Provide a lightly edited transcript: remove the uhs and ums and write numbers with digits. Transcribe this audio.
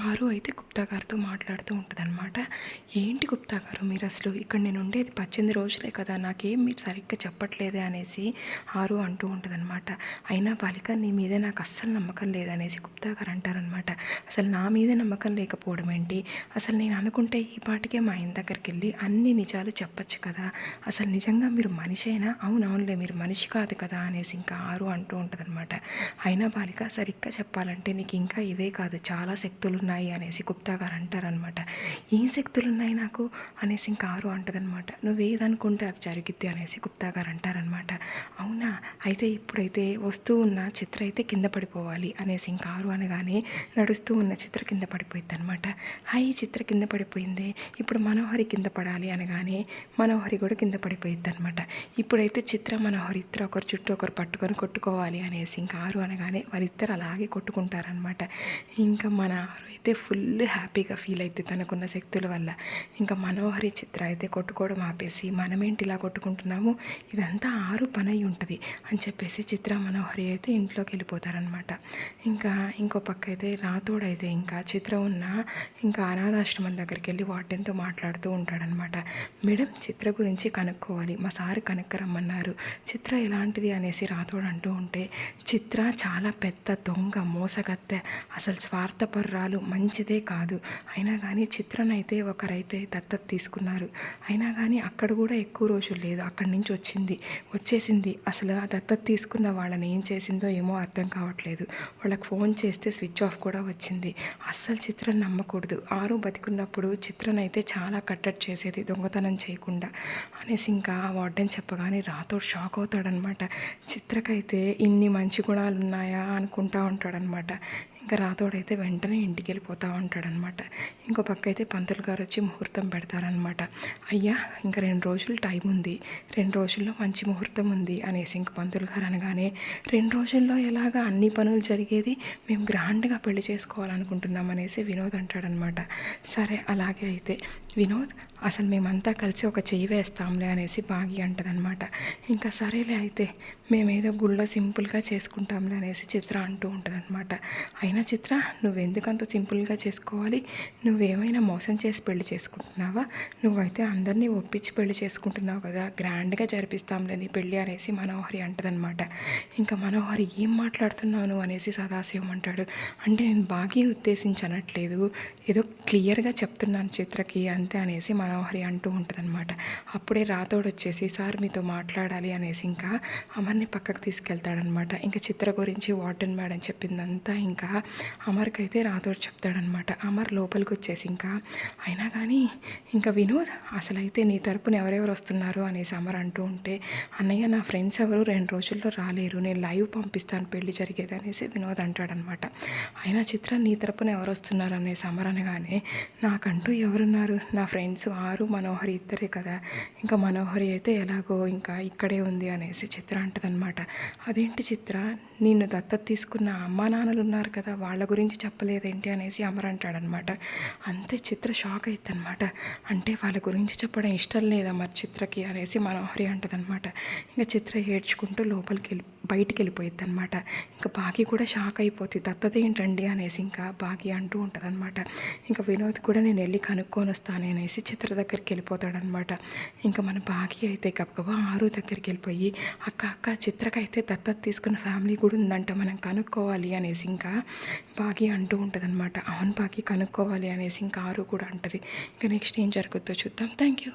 ఆరు అయితే గుప్తా గారితో మాట్లాడుతూ ఉంటదనమాట. "ఏంటి గుప్తా గారు మీరసలు ఇక్కడ నేనుండేది 18 రోజులే కదా! నాకేం మీరు సరిగ్గా చెప్పట్లేదే" అనేసి ఆరు అంటూ ఉంటదనమాట. "అయినా బాలిక నీ మీద నాకు అస్సలు నమ్మకం లేదనేసి" గుప్తా గారు అంటారనమాట. "అసలు నా మీదే నమ్మకం లేకపోవడం ఏంటి? అసలు నేను అనుకుంటే ఈ పాటికే మా ఆయన దగ్గరికెళ్ళి అన్ని నిజాలు చెప్పొచ్చు కదా! అసలు నిజంగా మీరు మనిషేనా? అవునవునులే మీరు మనిషి కాదు కదా!" అనేసి ఇంకా ఆరు అంటూ ఉంటదనమాట. "అయినా బాలిక సరిగ్గా చెప్పాలంటే నీకు ఇంకా ఇవే కాదు చాలా శక్తులున్నాయి" అనేసి గుప్తా గారు అంటారనమాట. "ఏం శక్తులున్నాయి నాకు?" అనేసి ఇంకా ఆరు అంటదనమాట. "నువ్వేదనుకుంటే అది జరిగిద్ది" అనేసి గుప్తా గారు అంటారనమాట. "అవునా? అయితే ఇప్పుడైతే వస్తూ ఉన్న చిత్ర అయితే కింద పడిపోవాలి" అనేసి ఇంకా ఆరు అనగానే నడుస్తూ ఉన్న చిత్ర కింద పడిపోయిద్దనమాట. "హై చిత్ర కింద పడిపోయింది. ఇప్పుడు మనోహరి కింద పడాలి" అనగానే మనోహరి కూడా కింద పడిపోయిద్దనమాట. ఇప్పుడైతే చిత్ర మనోహరి ఇద్దరు ఒకరి చుట్టూ ఒకరు పట్టుకొని కొట్టుకోవాలి అనేసి ఇంకా ఆరు అనగానే వాళ్ళిద్దరు అలాగే కొట్టుకుంటారనమాట. ఇంకా మన ఆరు అయితే ఫుల్ హ్యాపీగా ఫీల్ అయిద్ది తనకున్న శక్తుల వల్ల. ఇంకా మనోహరి చిత్ర అయితే కొట్టుకోవడం ఆపేసి మనమేంటి ఇలా కొట్టుకుంటున్నాము, ఇదంతా ఆరు పని అయి ఉంటుంది అని చెప్పేసి చిత్ర మనోహరి అయితే ఇంట్లోకి వెళ్ళిపోతారనమాట. ఇంకా ఇంకో పక్క అయితే రాతోడైతే ఇంకా చిత్ర ఉన్న ఇంకా అనాథాశ్రమం దగ్గరికి వెళ్ళి వార్డెన్తో మాట్లాడుతూ ఉంటాడనమాట. "మేడం చిత్ర గురించి కనుక్కోవాలి, మా సార్ కనుక్కరమ్మన్నారు, చిత్ర ఎలాంటిది" అనేసి రాతోడు అంటూ ఉంటే, "చిత్ర చాలా పెద్ద దొంగ, మోసగత్తె, అసలు స్వార్థపరురాలు, మంచిదే కాదు. అయినా కానీ చిత్రనైతే ఒకరైతే దత్తత తీసుకున్నారు. అయినా కానీ అక్కడ కూడా ఎక్కువ రోజులు లేదు, అక్కడి నుంచి వచ్చేసింది. అసలు ఆ దత్తత తీసుకున్న వాళ్ళని ఏం చేసిందో ఏమో అర్థం కావట్లేదు. వాళ్ళకి ఫోన్ చేస్తే స్విచ్ ఆఫ్ కూడా వచ్చింది. అస్సలు చిత్రని నమ్మకూడదు. ఆరు బతికున్నప్పుడు చిత్రనైతే చాలా కట్టడి చేసేది దొంగతనం చేయకుండా" అనేసి ఇంకా వార్డెన్ చెప్పగానే రాతోడు షాక్ అవుతాడనమాట. చిత్రకైతే ఇన్ని మంచి గుణాలు ఉన్నాయా అనుకుంటా ఉంటాడనమాట. ఇంకా రాతోడైతే వెంటనే ఇంటికి వెళ్ళిపోతూ ఉంటాడనమాట. ఇంకో పక్క అయితే పంతులు గారు వచ్చి ముహూర్తం పెడతారనమాట. "అయ్యా ఇంకా 2 రోజులు టైం ఉంది, 2 రోజుల్లో మంచి ముహూర్తం ఉంది" అనేసి ఇంక పంతులు గారు అనగానే, "2 రోజుల్లో ఎలాగా అన్ని పనులు జరిగేది, మేము గ్రాండ్గా పెళ్లి చేసుకోవాలనుకుంటున్నాం" అనేసి వినోద్ అంటాడనమాట. "సరే అలాగే అయితే వినోద్, అసలు మేమంతా కలిసి ఒక చెయ్యి వేస్తాంలే" అనేసి బాగి అంటదనమాట. ఇంకా సరేలే అయితే మేమేదో గుళ్ళో సింపుల్గా చేసుకుంటాంలే అనేసి చిత్ర అంటూ ఉంటుందన్నమాట. "అయినా చిత్ర నువ్వెందుకంత సింపుల్గా చేసుకోవాలి? నువ్వేమైనా మోసం చేసి పెళ్లి చేసుకుంటున్నావా? నువ్వైతే అందరినీ ఒప్పించి పెళ్లి చేసుకుంటున్నావు కదా, గ్రాండ్గా జరిపిస్తాంలే నీ పెళ్ళి" అనేసి మనోహరి అంటదనమాట. ఇంకా మనోహరి, "ఏం మాట్లాడుతున్నావు నువ్వు" అనేసి సదాశివం అంటాడు. "అంటే నేను బాగా ఉద్దేశించి అనట్లేదు, ఏదో క్లియర్గా చెప్తున్నాను చిత్రకి అంతే" అనేసి మనోహరి అంటూ ఉంటుందన్నమాట. అప్పుడే రాతోడు వచ్చేసి, "సార్ మీతో మాట్లాడాలి" అనేసి ఇంకా అమర్ని పక్కకు తీసుకెళ్తాడనమాట. ఇంకా చిత్ర గురించి వార్డెన్ మేడం చెప్పిందంతా ఇంకా అమర్కైతే రాతోడు చెప్తాడనమాట. అమర్ లోపలికి వచ్చేసి ఇంకా, "అయినా కానీ ఇంకా వినోద్, అసలైతే నీ తరపున ఎవరెవరు వస్తున్నారు" అనేసి అమర్ అంటూ ఉంటే, "అన్నయ్య నా ఫ్రెండ్స్ ఎవరు 2 రోజుల్లో రాలేరు, నేను లైవ్ పంపిస్తాను పెళ్లి జరిగేది" అనేసి వినోద్ అంటాడనమాట. "అయినా చిత్ర నీ తరపున ఎవరు వస్తున్నారు" అనేసి అమర్ అనగానే, "నాకంటూ ఎవరున్నారు, నా ఫ్రెండ్స్ ఆరు మనోహరి ఇద్దరే కదా, ఇంకా మనోహరి అయితే ఎలాగో ఇంకా ఇక్కడే ఉంది" అనేసి చిత్ర అంటదనమాట. "అదేంటి చిత్ర, నిన్ను దత్తత తీసుకున్న అమ్మా నాన్నలు ఉన్నారు కదా, వాళ్ళ గురించి చెప్పలేదేంటి" అనేసి అమర్ అంటాడనమాట. అంతే చిత్ర షాక్ అయిద్దనమాట. "అంటే వాళ్ళ గురించి చెప్పడం ఇష్టం లేదా మరి చిత్రకి" అనేసి మనోహరి అంటదనమాట. ఇంకా చిత్ర ఏడ్చుకుంటూ బయటికి వెళ్ళిపోయిద్ది అనమాట. ఇంకా బాగి కూడా షాక్ అయిపోతుంది. "దత్తత ఏంటండి" అనేసి ఇంకా బాగి అంటూ ఉంటుందన్నమాట. ఇంకా వినోద్ కూడా "నేను వెళ్ళి కనుక్కొని వస్తాను" అనేసి చిత్ర దగ్గరికి వెళ్ళిపోతాడనమాట. ఇంకా మన బాగి అయితే గబగబా ఆరు దగ్గరికి వెళ్ళిపోయి, "అక్క అక్క చిత్రకైతే దత్తత తీసుకున్న ఫ్యామిలీ కూడా ఉందంట, మనం కనుక్కోవాలి" అనేసి ఇంకా బాగి అంటూ ఉంటుందన్నమాట. "అవును బాగి కనుక్కోవాలి" అనేసి ఇంకా ఆరు కూడా అంటది. ఇంకా నెక్స్ట్ ఏం జరుగుద్దో చూద్దాం. Thank you.